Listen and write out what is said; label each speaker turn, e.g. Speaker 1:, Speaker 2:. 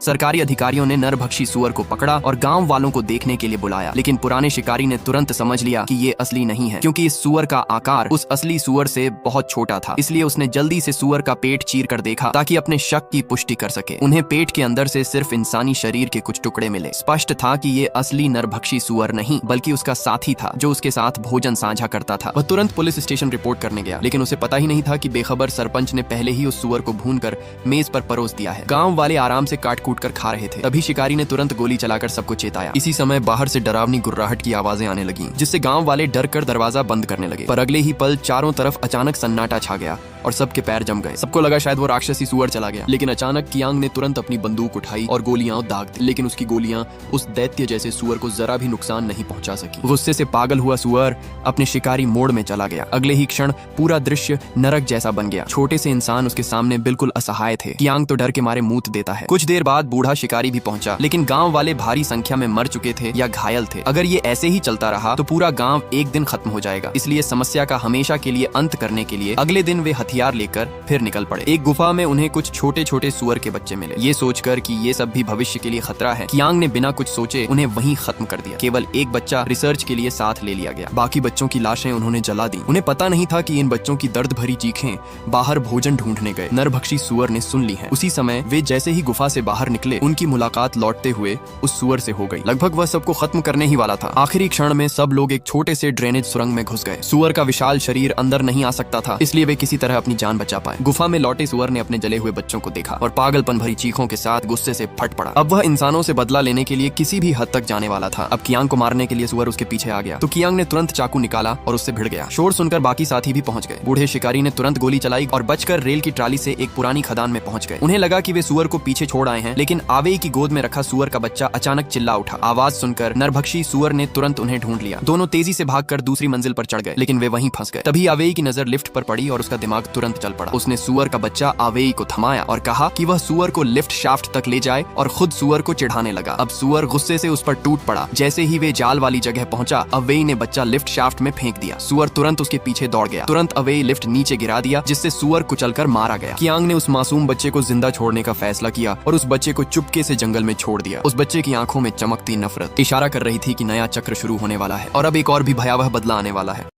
Speaker 1: सरकारी अधिकारियों ने नरभक्षी सुअर को पकड़ा और गांव वालों को देखने के लिए बुलाया, लेकिन पुराने शिकारी ने तुरंत समझ लिया कि ये असली नहीं है, क्योंकि इस सुअर का आकार उस असली सुअर से बहुत छोटा था। इसलिए उसने जल्दी से सुअर का पेट चीर कर देखा ताकि अपने शक की पुष्टि कर सके। उन्हें पेट के अंदर से सिर्फ इंसानी शरीर के कुछ टुकड़े मिले। स्पष्ट था कि ये असली नरभक्षी सुअर नहीं बल्कि उसका साथी था जो उसके साथ भोजन साझा करता था। वह तुरंत पुलिस स्टेशन रिपोर्ट करने गया, लेकिन उसे पता ही नहीं था कि बेखबर सरपंच ने पहले ही उस सुअर को भूनकर मेज पर परोस दिया है। गांव वाले आराम से काट कूट कर खा रहे थे। तभी शिकारी ने तुरंत गोली चलाकर सबको चेताया। इसी समय बाहर से डरावनी गुर्राहट की आवाजें आने लगी, जिससे गांव वाले डर कर दरवाजा बंद करने लगे। पर अगले ही पल चारों तरफ अचानक सन्नाटा छा गया और सबके पैर जम गए। सबको लगा शायद वो राक्षसी सुअर चला गया, लेकिन अचानक कियांग ने तुरंत अपनी बंदूक उठाई और गोलियां दाग दी। लेकिन उसकी गोलियां उस दैत्य जैसे सुअर को जरा भी नुकसान नहीं पहुंचा सकी। गुस्से से पागल हुआ सुअर अपने शिकारी मोड़ में चला गया। अगले ही क्षण पूरा दृश्य नरक जैसा बन गया। छोटे से इंसान उसके सामने बिल्कुल असहाय थे। कियांग तो डर के मारे मूत देता है। कुछ देर बाद बूढ़ा शिकारी भी पहुंचा, लेकिन गांव वाले भारी संख्या में मर चुके थे या घायल थे। अगर ये ऐसे ही चलता रहा तो पूरा गांव एक दिन खत्म हो जाएगा। इसलिए समस्या का हमेशा के लिए अंत करने के लिए अगले दिन वे हथियार लेकर फिर निकल पड़े। एक गुफा में उन्हें कुछ छोटे छोटे सुअर के बच्चे मिले। ये सोचकर कि ये सब भी भविष्य के लिए खतरा है, कियांग ने बिना कुछ सोचे उन्हें वहीं खत्म कर दिया। केवल एक बच्चा रिसर्च के लिए साथ ले लिया गया। बाकी बच्चों की लाशें उन्होंने जला दी। उन्हें पता नहीं था कि इन बच्चों की दर्द भरी चीखें बाहर भोजन ढूंढने गए नरभक्षी सुअर ने सुन ली हैं। उसी समय वे जैसे ही गुफा से बाहर निकले, उनकी मुलाकात लौटते हुए उस सुअर से हो गई। लगभग वह सबको खत्म करने ही वाला था। आखिरी क्षण में सब लोग एक छोटे से ड्रेनेज सुरंग में घुस गए। सुअर का विशाल शरीर अंदर नहीं आ सकता था, इसलिए वे किसी तरह अपनी जान बचा पाए। गुफा में लौटे सुअर ने अपने जले हुए बच्चों को देखा और पागलपन भरी चीखों के साथ गुस्से से फट पड़ा। अब वह इंसानों से बदला लेने के लिए किसी भी हद तक जाने वाला था। अब कियांग को मारने के लिए सुअर उसके पीछे आ गया, तो कियांग ने तुरंत चाकू निकाला और उससे भिड़ गया। शोर सुनकर बाकी साथी भी पहुंच गए। बूढ़े शिकारी ने तुरंत गोली चलाई और बचकर रेल की ट्राली से एक पुरानी खदान में पहुंच गए। उन्हें लगा कि वे सुअर को पीछे छोड़ आए हैं, लेकिन आवेई की गोद में रखा सुअर का बच्चा अचानक चिल्ला उठा। आवाज सुनकर नरभक्षी सुअर ने तुरंत उन्हें ढूंढ लिया। दोनों तेजी से भागकर दूसरी मंजिल पर चढ़ गए, लेकिन वे वहीं फंस गए। तभी आवेई की नजर लिफ्ट पर पड़ी और उसका दिमाग तुरंत चल पड़ा। उसने सुअर का बच्चा आवेई को थमाया और कहा कि वह सुअर को लिफ्ट शाफ्ट तक ले जाए और खुद सुअर को चिढ़ाने लगा। अब सुअर गुस्से से उस पर टूट पड़ा। जैसे ही वे जाल वाली जगह पहुंचा, अवेई ने बच्चा लिफ्ट शाफ्ट में फेंक दिया। सुअर तुरंत उसके पीछे दौड़ गया। तुरंत अवेई लिफ्ट नीचे गिरा दिया, जिससे सुअर कुचलकर मारा गया। कियांग ने उस मासूम बच्चे को जिंदा छोड़ने का फैसला किया और उस बच्चे को चुपके से जंगल में छोड़ दिया। उस बच्चे की आंखों में चमकती नफरत इशारा कर रही थी कि नया चक्र शुरू होने वाला है और अब एक और भी भयावह बदला आने वाला है।